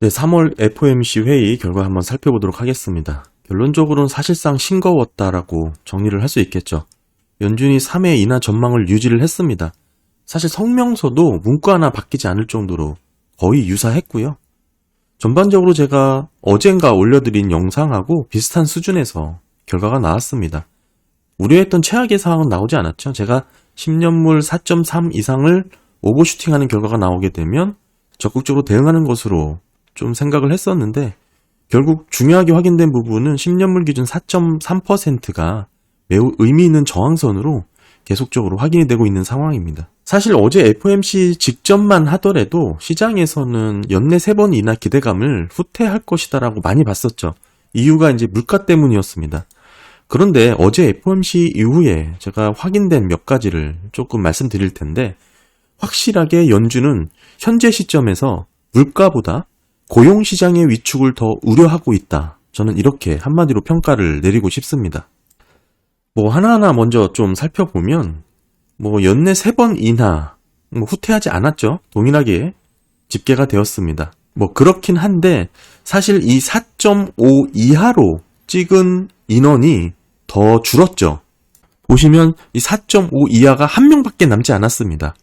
네, 3월 FOMC 회의 결과 한번 살펴보도록 하겠습니다. 결론적으로는 사실상 싱거웠다라고 정리를 할 수 있겠죠. 연준이 3회 인하 전망을 유지를 했습니다. 사실 성명서도 문구 하나 바뀌지 않을 정도로 거의 유사했고요. 전반적으로 제가 어젠가 올려드린 영상하고 비슷한 수준에서 결과가 나왔습니다. 우려했던 최악의 상황은 나오지 않았죠. 제가 10년물 4.3 이상을 오버슈팅하는 결과가 나오게 되면 적극적으로 대응하는 것으로 좀 생각을 했었는데, 결국 중요하게 확인된 부분은 10년물 기준 4.3%가 매우 의미 있는 저항선으로 계속적으로 확인이 되고 있는 상황입니다. 사실 어제 FOMC 직전만 하더라도 시장에서는 연내 3번 인하 기대감을 후퇴할 것이다라고 많이 봤었죠. 이유가 이제 물가 때문이었습니다. 그런데 어제 FOMC 이후에 제가 확인된 몇 가지를 조금 말씀드릴 텐데, 확실하게 연준은 현재 시점에서 물가보다 고용시장의 위축을 더 우려하고 있다. 저는 이렇게 한마디로 평가를 내리고 싶습니다. 하나하나 먼저 좀 살펴보면, 연내 3번 인하, 후퇴하지 않았죠. 동일하게 집계가 되었습니다. 그렇긴 한데, 사실 이 4.5 이하로 찍은 인원이 더 줄었죠. 보시면 이 4.5 이하가 1명밖에 남지 않았습니다.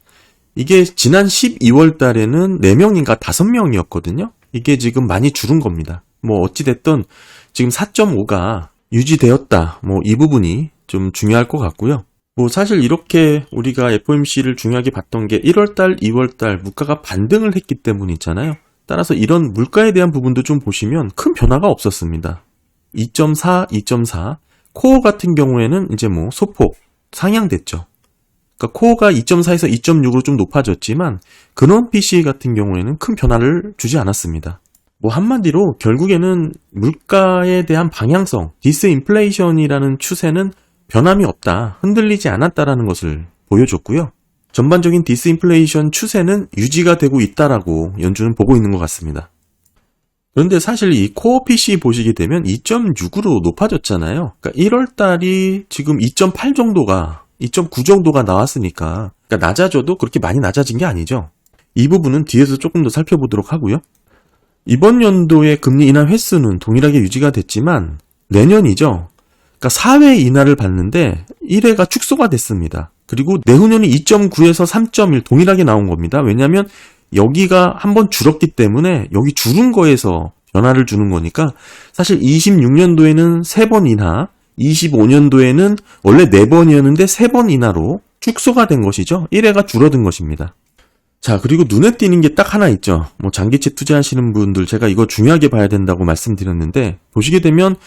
이게 지난 12월 달에는 4명인가 5명이었거든요. 이게 지금 많이 줄은 겁니다. 어찌됐든 지금 4.5가 유지되었다. 이 부분이 좀 중요할 것 같고요. 사실 이렇게 우리가 FOMC를 중요하게 봤던 게 1월달, 2월달 물가가 반등을 했기 때문이잖아요. 따라서 이런 물가에 대한 부분도 좀 보시면 큰 변화가 없었습니다. 2.4, 2.4. 코어 같은 경우에는 이제 소폭 상향됐죠. 그러니까 코어가 2.4에서 2.6으로 좀 높아졌지만 근원 PC 같은 경우에는 큰 변화를 주지 않았습니다. 한마디로 결국에는 물가에 대한 방향성, 디스인플레이션이라는 추세는 변함이 없다, 흔들리지 않았다라는 것을 보여줬고요. 전반적인 디스인플레이션 추세는 유지가 되고 있다라고 연준은 보고 있는 것 같습니다. 그런데 사실 이 코어 PC 보시게 되면 2.6으로 높아졌잖아요. 그러니까 1월 달이 지금 2.8 정도가 2.9 정도가 나왔으니까, 그러니까 낮아져도 그렇게 많이 낮아진 게 아니죠. 이 부분은 뒤에서 조금 더 살펴보도록 하고요. 이번 연도의 금리 인하 횟수는 동일하게 유지가 됐지만 내년이죠. 그러니까 4회 인하를 봤는데 1회가 축소가 됐습니다. 그리고 내후년이 2.9에서 3.1 동일하게 나온 겁니다. 왜냐하면 여기가 한번 줄었기 때문에 여기 줄은 거에서 변화를 주는 거니까, 사실 26년도에는 3번 인하, 25년도에는 원래 4번이었는데 3번 인하로 축소가 된 것이죠. 1회가 줄어든 것입니다. 자, 그리고 눈에 띄는 게 딱 하나 있죠. 장기채 투자하시는 분들, 제가 이거 중요하게 봐야 된다고 말씀드렸는데, 보시게 되면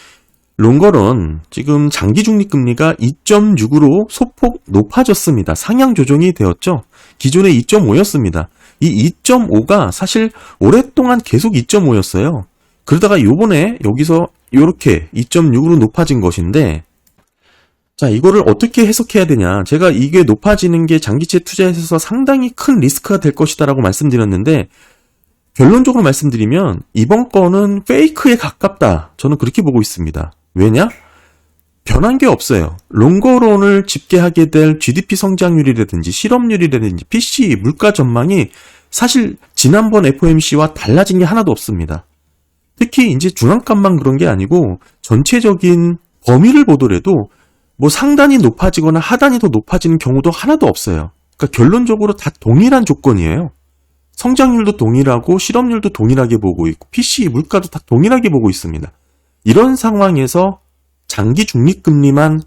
롱거런 지금 장기 중립금리가 2.6으로 소폭 높아졌습니다. 상향 조정이 되었죠. 기존에 2.5였습니다. 이 2.5가 사실 오랫동안 계속 2.5였어요. 그러다가 요번에 여기서 이렇게 2.6으로 높아진 것인데, 자, 이거를 어떻게 해석해야 되냐. 제가 이게 높아지는 게 장기채 투자에 있어서 상당히 큰 리스크가 될 것이다 라고 말씀드렸는데, 결론적으로 말씀드리면 이번 건은 페이크에 가깝다. 저는 그렇게 보고 있습니다. 왜냐? 변한 게 없어요. 롱거론을 집계하게 될 GDP 성장률이라든지 실업률이라든지 PC, 물가 전망이 사실 지난번 FOMC와 달라진 게 하나도 없습니다. 특히 이제 중앙값만 그런 게 아니고 전체적인 범위를 보더라도 상단이 높아지거나 하단이 더 높아지는 경우도 하나도 없어요. 그러니까 결론적으로 다 동일한 조건이에요. 성장률도 동일하고 실업률도 동일하게 보고 있고 PC, 물가도 다 동일하게 보고 있습니다. 이런 상황에서 장기 중립금리만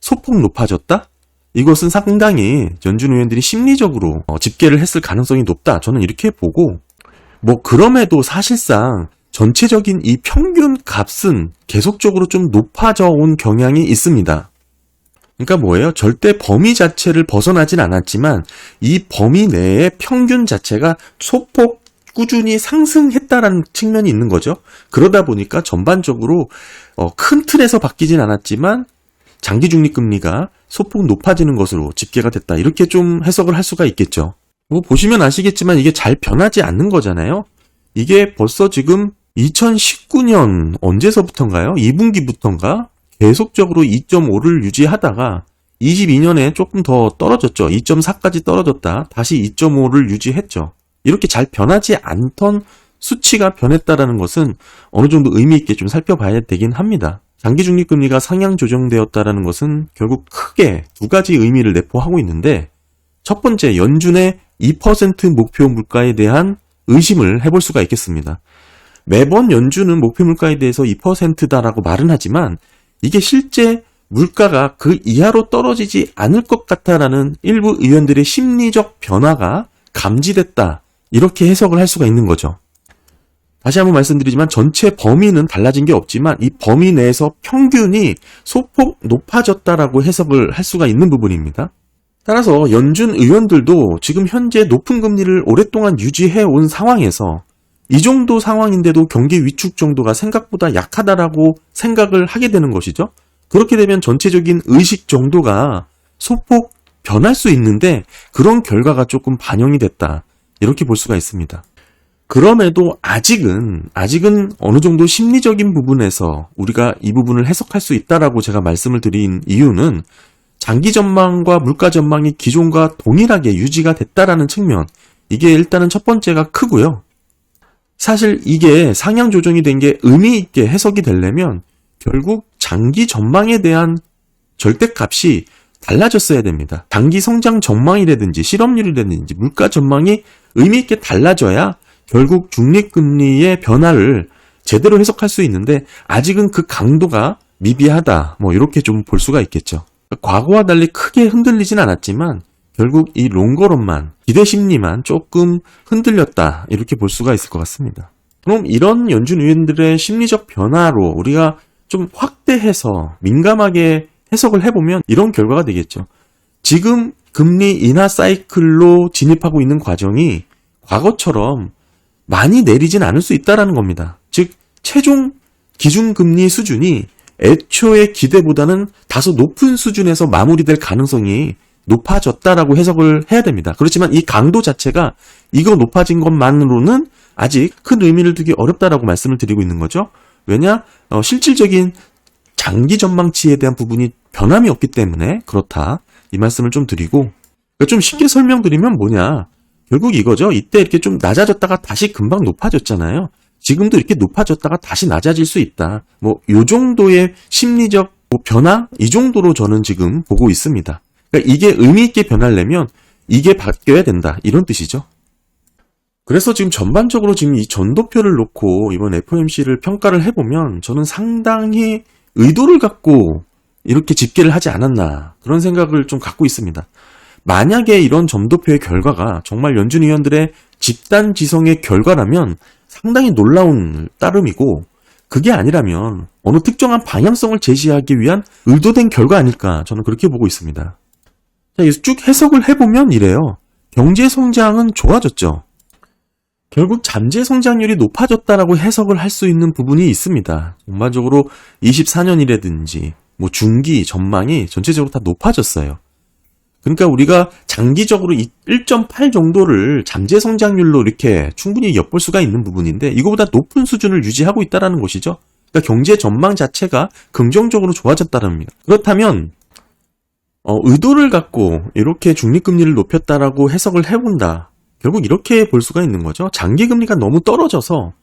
소폭 높아졌다? 이것은 상당히 연준 의원들이 심리적으로 집계를 했을 가능성이 높다. 저는 이렇게 보고, 그럼에도 사실상 전체적인 이 평균 값은 계속적으로 좀 높아져 온 경향이 있습니다. 그러니까 뭐예요? 절대 범위 자체를 벗어나진 않았지만 이 범위 내의 평균 자체가 소폭 꾸준히 상승했다라는 측면이 있는 거죠. 그러다 보니까 전반적으로 큰 틀에서 바뀌진 않았지만 장기 중립금리가 소폭 높아지는 것으로 집계가 됐다. 이렇게 좀 해석을 할 수가 있겠죠. 보시면 아시겠지만 이게 잘 변하지 않는 거잖아요. 이게 벌써 지금 2019년 언제서부터인가요? 2분기부터인가? 계속적으로 2.5를 유지하다가 22년에 조금 더 떨어졌죠. 2.4까지 떨어졌다. 다시 2.5를 유지했죠. 이렇게 잘 변하지 않던 수치가 변했다라는 것은 어느 정도 의미 있게 좀 살펴봐야 되긴 합니다. 장기 중립금리가 상향 조정되었다라는 것은 결국 크게 두 가지 의미를 내포하고 있는데, 첫 번째, 연준의 2% 목표 물가에 대한 의심을 해볼 수가 있겠습니다. 매번 연준은 목표 물가에 대해서 2%다라고 말은 하지만 이게 실제 물가가 그 이하로 떨어지지 않을 것 같다라는 일부 의원들의 심리적 변화가 감지됐다, 이렇게 해석을 할 수가 있는 거죠. 다시 한번 말씀드리지만 전체 범위는 달라진 게 없지만 이 범위 내에서 평균이 소폭 높아졌다라고 해석을 할 수가 있는 부분입니다. 따라서 연준 의원들도 지금 현재 높은 금리를 오랫동안 유지해 온 상황에서 이 정도 상황인데도 경기 위축 정도가 생각보다 약하다라고 생각을 하게 되는 것이죠. 그렇게 되면 전체적인 의식 정도가 소폭 변할 수 있는데 그런 결과가 조금 반영이 됐다, 이렇게 볼 수가 있습니다. 그럼에도 아직은 어느 정도 심리적인 부분에서 우리가 이 부분을 해석할 수 있다라고 제가 말씀을 드린 이유는 장기 전망과 물가 전망이 기존과 동일하게 유지가 됐다라는 측면, 이게 일단은 첫 번째가 크고요. 사실 이게 상향 조정이 된 게 의미 있게 해석이 되려면 결국 장기 전망에 대한 절대값이 달라졌어야 됩니다. 장기 성장 전망이라든지 실업률이라든지 물가 전망이 의미 있게 달라져야 결국 중립금리의 변화를 제대로 해석할 수 있는데 아직은 그 강도가 미비하다, 이렇게 좀 볼 수가 있겠죠. 과거와 달리 크게 흔들리진 않았지만 결국 이 롱거론만, 기대 심리만 조금 흔들렸다, 이렇게 볼 수가 있을 것 같습니다. 그럼 이런 연준 의원들의 심리적 변화로 우리가 좀 확대해서 민감하게 해석을 해보면 이런 결과가 되겠죠. 지금 금리 인하 사이클로 진입하고 있는 과정이 과거처럼 많이 내리진 않을 수 있다는 겁니다. 즉 최종 기준금리 수준이 애초의 기대보다는 다소 높은 수준에서 마무리될 가능성이 높아졌다라고 해석을 해야 됩니다. 그렇지만 이 강도 자체가 이거 높아진 것만으로는 아직 큰 의미를 두기 어렵다라고 말씀을 드리고 있는 거죠. 왜냐? 실질적인 장기 전망치에 대한 부분이 변함이 없기 때문에 그렇다, 이 말씀을 좀 드리고, 좀 쉽게 설명드리면 뭐냐, 결국 이거죠. 이때 이렇게 좀 낮아졌다가 다시 금방 높아졌잖아요. 지금도 이렇게 높아졌다가 다시 낮아질 수 있다. 요 정도의 심리적 변화? 이 정도로 저는 지금 보고 있습니다. 그러니까 이게 의미 있게 변하려면 이게 바뀌어야 된다, 이런 뜻이죠. 그래서 지금 전반적으로 지금 이 전도표를 놓고 이번 FOMC를 평가를 해보면 저는 상당히 의도를 갖고 이렇게 집계를 하지 않았나, 그런 생각을 좀 갖고 있습니다. 만약에 이런 점도표의 결과가 정말 연준 의원들의 집단 지성의 결과라면 상당히 놀라운 따름이고, 그게 아니라면 어느 특정한 방향성을 제시하기 위한 의도된 결과 아닐까, 저는 그렇게 보고 있습니다. 자, 쭉 해석을 해보면 이래요. 경제 성장은 좋아졌죠. 결국 잠재 성장률이 높아졌다라고 해석을 할 수 있는 부분이 있습니다. 전반적으로 24년이라든지 중기 전망이 전체적으로 다 높아졌어요. 그러니까 우리가 장기적으로 1.8 정도를 잠재 성장률로 이렇게 충분히 엿볼 수가 있는 부분인데 이거보다 높은 수준을 유지하고 있다는 것이죠. 그러니까 경제 전망 자체가 긍정적으로 좋아졌다는 겁니다. 그렇다면 의도를 갖고 이렇게 중립금리를 높였다라고 해석을 해본다. 결국 이렇게 볼 수가 있는 거죠. 장기금리가 너무 떨어져서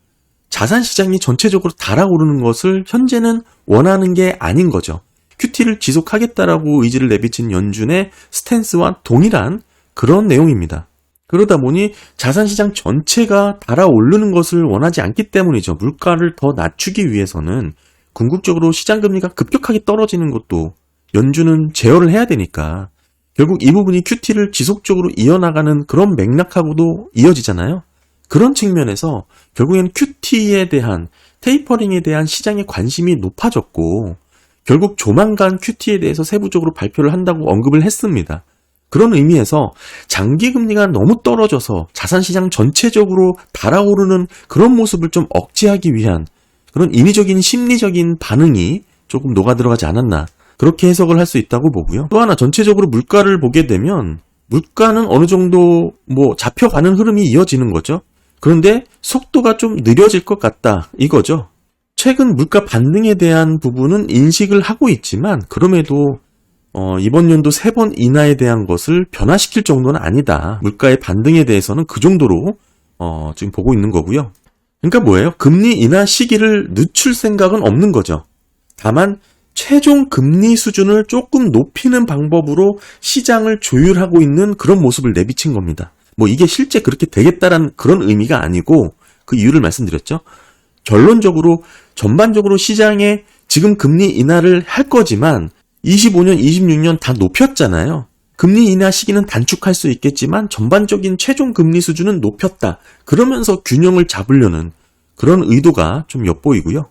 자산시장이 전체적으로 달아오르는 것을 현재는 원하는 게 아닌 거죠. QT를 지속하겠다라고 의지를 내비친 연준의 스탠스와 동일한 그런 내용입니다. 그러다 보니 자산시장 전체가 달아오르는 것을 원하지 않기 때문이죠. 물가를 더 낮추기 위해서는 궁극적으로 시장금리가 급격하게 떨어지는 것도 연준은 제어를 해야 되니까 결국 이 부분이 QT를 지속적으로 이어나가는 그런 맥락하고도 이어지잖아요. 그런 측면에서 결국엔 QT에 대한, 테이퍼링에 대한 시장의 관심이 높아졌고 결국 조만간 QT에 대해서 세부적으로 발표를 한다고 언급을 했습니다. 그런 의미에서 장기금리가 너무 떨어져서 자산시장 전체적으로 달아오르는 그런 모습을 좀 억제하기 위한 그런 인위적인 심리적인 반응이 조금 녹아들어가지 않았나, 그렇게 해석을 할 수 있다고 보고요. 또 하나, 전체적으로 물가를 보게 되면 물가는 어느 정도 잡혀가는 흐름이 이어지는 거죠. 그런데 속도가 좀 느려질 것 같다, 이거죠. 최근 물가 반등에 대한 부분은 인식을 하고 있지만 그럼에도 이번 연도 3번 인하에 대한 것을 변화시킬 정도는 아니다. 물가의 반등에 대해서는 그 정도로 지금 보고 있는 거고요. 그러니까 뭐예요? 금리 인하 시기를 늦출 생각은 없는 거죠. 다만 최종 금리 수준을 조금 높이는 방법으로 시장을 조율하고 있는 그런 모습을 내비친 겁니다. 뭐 이게 실제 그렇게 되겠다라는 그런 의미가 아니고 그 이유를 말씀드렸죠. 결론적으로 전반적으로 시장에 지금 금리 인하를 할 거지만 25년, 26년 다 높였잖아요. 금리 인하 시기는 단축할 수 있겠지만 전반적인 최종 금리 수준은 높였다. 그러면서 균형을 잡으려는 그런 의도가 좀 엿보이고요.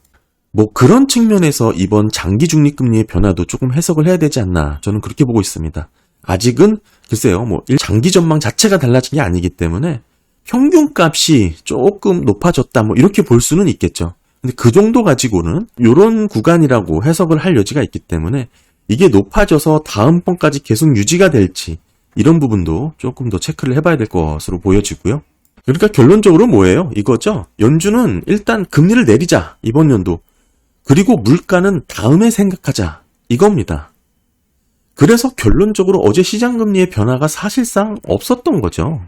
뭐 그런 측면에서 이번 장기 중립금리의 변화도 조금 해석을 해야 되지 않나 저는 그렇게 보고 있습니다. 아직은 글쎄요, 뭐 장기 전망 자체가 달라진 게 아니기 때문에 평균값이 조금 높아졌다 뭐 이렇게 볼 수는 있겠죠. 근데 그 정도 가지고는 이런 구간이라고 해석을 할 여지가 있기 때문에 이게 높아져서 다음번까지 계속 유지가 될지 이런 부분도 조금 더 체크를 해봐야 될 것으로 보여지고요. 그러니까 결론적으로 뭐예요? 이거죠. 연준은 일단 금리를 내리자 이번 연도. 그리고 물가는 다음에 생각하자 이겁니다. 그래서 결론적으로 어제 시장금리의 변화가 사실상 없었던 거죠.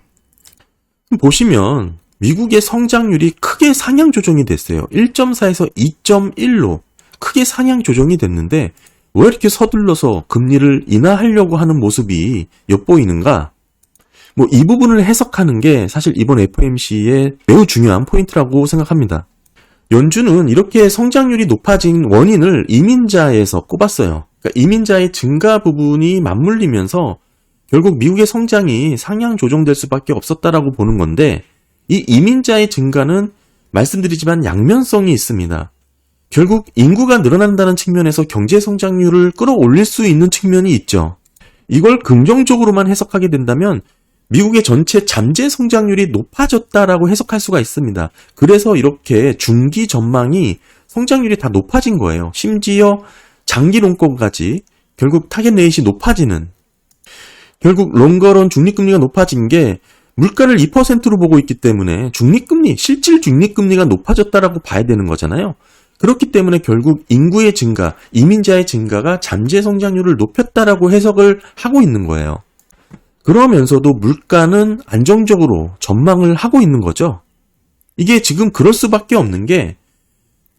보시면 미국의 성장률이 크게 상향 조정이 됐어요. 1.4에서 2.1로 크게 상향 조정이 됐는데 왜 이렇게 서둘러서 금리를 인하하려고 하는 모습이 엿보이는가? 뭐 이 부분을 해석하는 게 사실 이번 FOMC의 매우 중요한 포인트라고 생각합니다. 연준은 이렇게 성장률이 높아진 원인을 이민자에서 꼽았어요. 그러니까 이민자의 증가 부분이 맞물리면서 결국 미국의 성장이 상향 조정될 수밖에 없었다라고 보는 건데 이 이민자의 증가는 말씀드리지만 양면성이 있습니다. 결국 인구가 늘어난다는 측면에서 경제 성장률을 끌어올릴 수 있는 측면이 있죠. 이걸 긍정적으로만 해석하게 된다면 미국의 전체 잠재 성장률이 높아졌다라고 해석할 수가 있습니다. 그래서 이렇게 중기 전망이 성장률이 다 높아진 거예요. 심지어 장기 롱건까지 결국 타겟 레이트이 높아지는 결국 롱거런 중립금리가 높아진 게 물가를 2%로 보고 있기 때문에 중립금리, 실질 중립금리가 높아졌다라고 봐야 되는 거잖아요. 그렇기 때문에 결국 인구의 증가, 이민자의 증가가 잠재 성장률을 높였다라고 해석을 하고 있는 거예요. 그러면서도 물가는 안정적으로 전망을 하고 있는 거죠. 이게 지금 그럴 수밖에 없는 게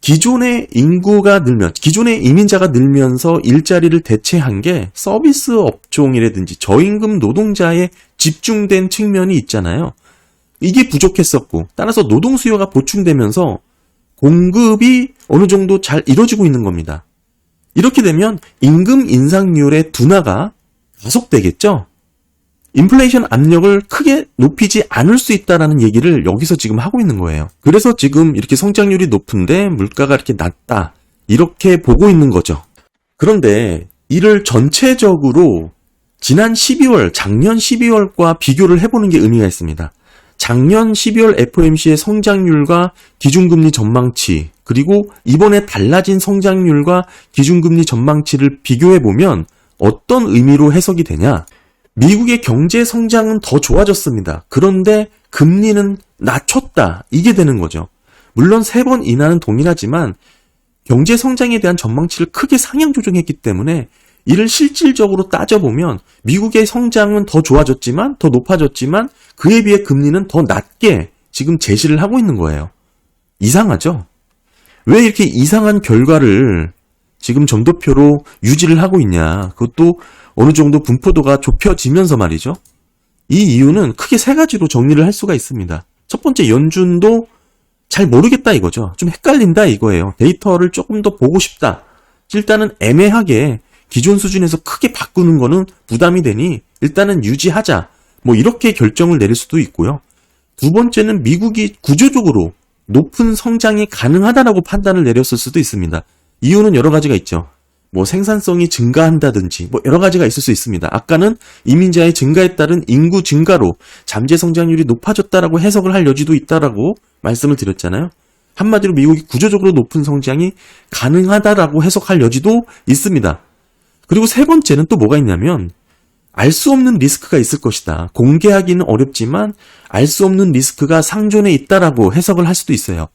기존의 인구가 늘면, 기존의 이민자가 늘면서 일자리를 대체한 게 서비스 업종이라든지 저임금 노동자에 집중된 측면이 있잖아요. 이게 부족했었고, 따라서 노동 수요가 보충되면서 공급이 어느 정도 잘 이루어지고 있는 겁니다. 이렇게 되면 임금 인상률의 둔화가 가속되겠죠? 인플레이션 압력을 크게 높이지 않을 수 있다는 얘기를 여기서 지금 하고 있는 거예요. 그래서 지금 이렇게 성장률이 높은데 물가가 이렇게 낮다. 이렇게 보고 있는 거죠. 그런데 이를 전체적으로 지난 12월, 작년 12월과 비교를 해보는 게 의미가 있습니다. 작년 12월 FOMC의 성장률과 기준금리 전망치, 그리고 이번에 달라진 성장률과 기준금리 전망치를 비교해보면 어떤 의미로 해석이 되냐? 미국의 경제 성장은 더 좋아졌습니다. 그런데 금리는 낮췄다. 이게 되는 거죠. 물론 3번 인하는 동일하지만 경제 성장에 대한 전망치를 크게 상향 조정했기 때문에 이를 실질적으로 따져보면 미국의 성장은 더 좋아졌지만 더 높아졌지만 그에 비해 금리는 더 낮게 지금 제시를 하고 있는 거예요. 이상하죠? 왜 이렇게 이상한 결과를 지금 점도표로 유지를 하고 있냐. 그것도 어느 정도 분포도가 좁혀지면서 말이죠. 이 이유는 크게 3가지로 정리를 할 수가 있습니다. 첫 번째, 연준도 잘 모르겠다 이거죠. 좀 헷갈린다 이거예요. 데이터를 조금 더 보고 싶다. 일단은 애매하게 기존 수준에서 크게 바꾸는 거는 부담이 되니 일단은 유지하자. 뭐 이렇게 결정을 내릴 수도 있고요. 두 번째는 미국이 구조적으로 높은 성장이 가능하다라고 판단을 내렸을 수도 있습니다. 이유는 여러 가지가 있죠. 뭐 생산성이 증가한다든지 뭐 여러 가지가 있을 수 있습니다. 아까는 이민자의 증가에 따른 인구 증가로 잠재 성장률이 높아졌다라고 해석을 할 여지도 있다라고 말씀을 드렸잖아요. 한마디로 미국이 구조적으로 높은 성장이 가능하다라고 해석할 여지도 있습니다. 그리고 3번째는 또 뭐가 있냐면 알 수 없는 리스크가 있을 것이다. 공개하기는 어렵지만 알 수 없는 리스크가 상존해 있다라고 해석을 할 수도 있어요.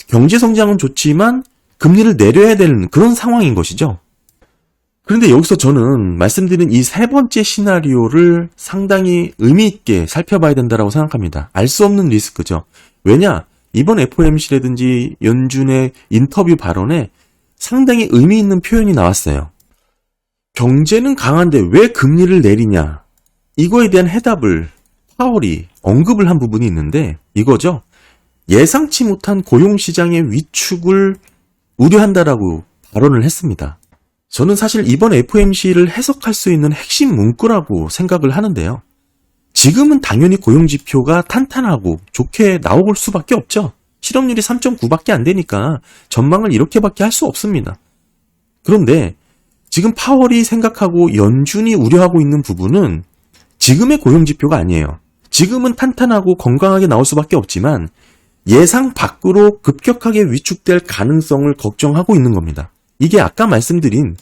경제 성장은 좋지만 금리를 내려야 되는 그런 상황인 것이죠. 그런데 여기서 저는 말씀드린 이 3번째 시나리오를 상당히 의미 있게 살펴봐야 된다고 생각합니다. 알 수 없는 리스크죠. 왜냐? 이번 FOMC라든지 연준의 인터뷰 발언에 상당히 의미 있는 표현이 나왔어요. 경제는 강한데 왜 금리를 내리냐? 이거에 대한 해답을 파월이 언급을 한 부분이 있는데 이거죠. 예상치 못한 고용시장의 위축을 우려한다라고 발언을 했습니다. 저는 사실 이번 FOMC를 해석할 수 있는 핵심 문구라고 생각을 하는데요. 지금은 당연히 고용지표가 탄탄하고 좋게 나올 수밖에 없죠. 실업률이 3.9밖에 안 되니까 전망을 이렇게밖에 할 수 없습니다. 그런데 지금 파월이 생각하고 연준이 우려하고 있는 부분은 지금의 고용지표가 아니에요. 지금은 탄탄하고 건강하게 나올 수밖에 없지만 예상 밖으로 급격하게 위축될 가능성을 걱정하고 있는 겁니다. 이게 아까 말씀드린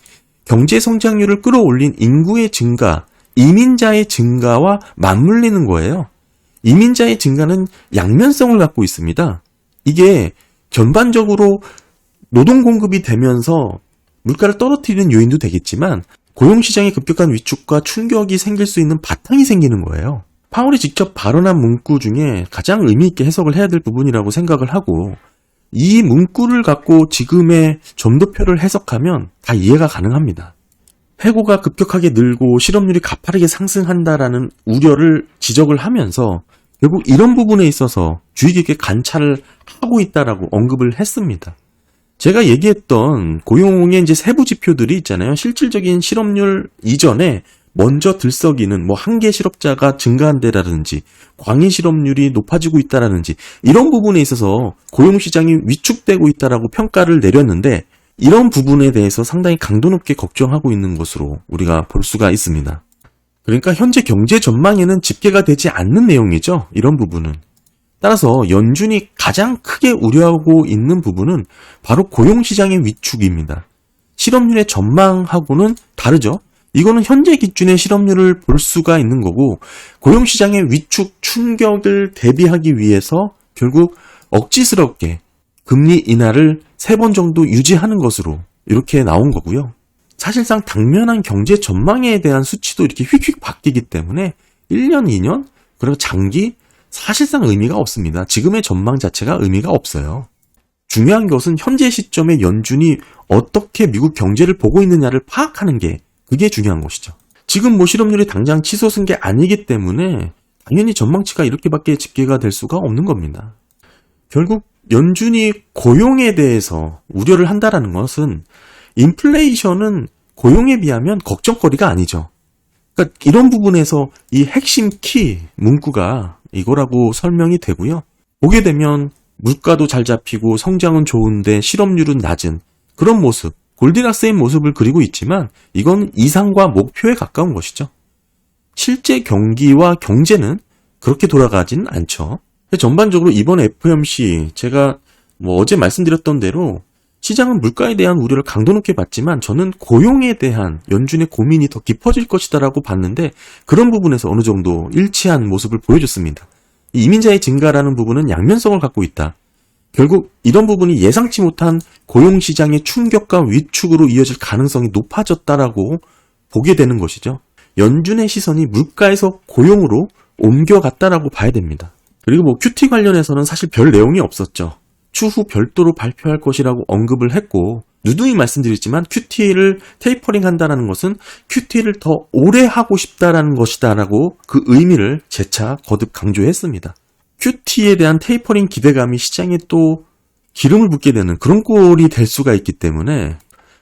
경제 성장률을 끌어올린 인구의 증가, 이민자의 증가와 맞물리는 거예요. 이민자의 증가는 양면성을 갖고 있습니다. 이게 전반적으로 노동 공급이 되면서 물가를 떨어뜨리는 요인도 되겠지만 고용시장의 급격한 위축과 충격이 생길 수 있는 바탕이 생기는 거예요. 파월이 직접 발언한 문구 중에 가장 의미 있게 해석을 해야 될 부분이라고 생각을 하고 이 문구를 갖고 지금의 점도표를 해석하면 다 이해가 가능합니다. 해고가 급격하게 늘고 실업률이 가파르게 상승한다라는 우려를 지적을 하면서 결국 이런 부분에 있어서 주의 깊게 관찰을 하고 있다라고 언급을 했습니다. 제가 얘기했던 고용의 이제 세부 지표들이 있잖아요. 실질적인 실업률 이전에 먼저 들썩이는 한계 실업자가 증가한다라든지 광의 실업률이 높아지고 있다라든지 이런 부분에 있어서 고용시장이 위축되고 있다라고 평가를 내렸는데 이런 부분에 대해서 상당히 강도 높게 걱정하고 있는 것으로 우리가 볼 수가 있습니다. 그러니까 현재 경제 전망에는 집계가 되지 않는 내용이죠. 이런 부분은. 따라서 연준이 가장 크게 우려하고 있는 부분은 바로 고용시장의 위축입니다. 실업률의 전망하고는 다르죠. 이거는 현재 기준의 실업률을 볼 수가 있는 거고 고용시장의 위축 충격을 대비하기 위해서 결국 억지스럽게 금리 인하를 3번 정도 유지하는 것으로 이렇게 나온 거고요. 사실상 당면한 경제 전망에 대한 수치도 이렇게 휙휙 바뀌기 때문에 1년, 2년, 그리고 장기 사실상 의미가 없습니다. 지금의 전망 자체가 의미가 없어요. 중요한 것은 현재 시점에 연준이 어떻게 미국 경제를 보고 있느냐를 파악하는 게 그게 중요한 것이죠. 지금 실업률이 당장 치솟은 게 아니기 때문에 당연히 전망치가 이렇게밖에 집계가 될 수가 없는 겁니다. 결국 연준이 고용에 대해서 우려를 한다라는 것은 인플레이션은 고용에 비하면 걱정거리가 아니죠. 그러니까 이런 부분에서 이 핵심 키 문구가 이거라고 설명이 되고요. 보게 되면 물가도 잘 잡히고 성장은 좋은데 실업률은 낮은 그런 모습, 골디락스의 모습을 그리고 있지만 이건 이상과 목표에 가까운 것이죠. 실제 경기와 경제는 그렇게 돌아가진 않죠. 전반적으로 이번 FOMC 제가 어제 말씀드렸던 대로 시장은 물가에 대한 우려를 강도 높게 봤지만 저는 고용에 대한 연준의 고민이 더 깊어질 것이다라고 봤는데 그런 부분에서 어느 정도 일치한 모습을 보여줬습니다. 이민자의 증가라는 부분은 양면성을 갖고 있다. 결국 이런 부분이 예상치 못한 고용시장의 충격과 위축으로 이어질 가능성이 높아졌다라고 보게 되는 것이죠. 연준의 시선이 물가에서 고용으로 옮겨갔다라고 봐야 됩니다. 그리고 QT 관련해서는 사실 별 내용이 없었죠. 추후 별도로 발표할 것이라고 언급을 했고 누누이 말씀드렸지만 QT를 테이퍼링 한다는 것은 QT를 더 오래 하고 싶다라는 것이다라고 그 의미를 재차 거듭 강조했습니다. QT에 대한 테이퍼링 기대감이 시장에 또 기름을 붓게 되는 그런 꼴이 될 수가 있기 때문에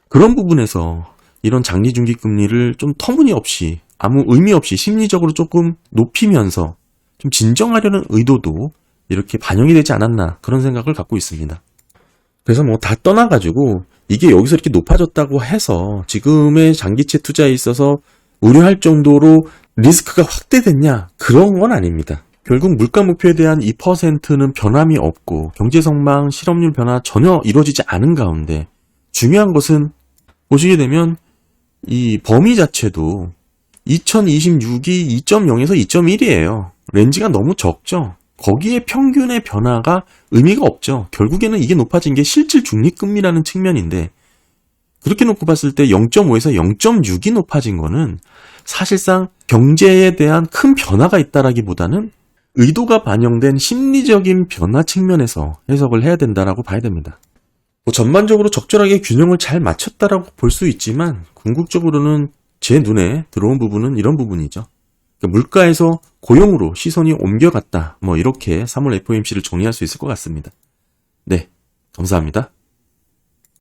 그런 부분에서 이런 장기 중기 금리를 좀 터무니없이 아무 의미 없이 심리적으로 조금 높이면서 좀 진정하려는 의도도 이렇게 반영이 되지 않았나 그런 생각을 갖고 있습니다. 그래서 다 떠나가지고 이게 여기서 이렇게 높아졌다고 해서 지금의 장기채 투자에 있어서 우려할 정도로 리스크가 확대됐냐 그런 건 아닙니다. 결국 물가 목표에 대한 2%는 변함이 없고 경제 전망, 실업률 변화 전혀 이루어지지 않은 가운데 중요한 것은 보시게 되면 이 범위 자체도 2026이 2.0에서 2.1이에요. 렌즈가 너무 적죠. 거기에 평균의 변화가 의미가 없죠. 결국에는 이게 높아진 게 실질 중립금리라는 측면인데 그렇게 놓고 봤을 때 0.5에서 0.6이 높아진 거는 사실상 경제에 대한 큰 변화가 있다라기보다는 의도가 반영된 심리적인 변화 측면에서 해석을 해야 된다라고 봐야 됩니다. 전반적으로 적절하게 균형을 잘 맞췄다라고 볼 수 있지만 궁극적으로는 제 눈에 들어온 부분은 이런 부분이죠. 물가에서 고용으로 시선이 옮겨갔다. 이렇게 3월 FOMC를 정리할 수 있을 것 같습니다. 네, 감사합니다.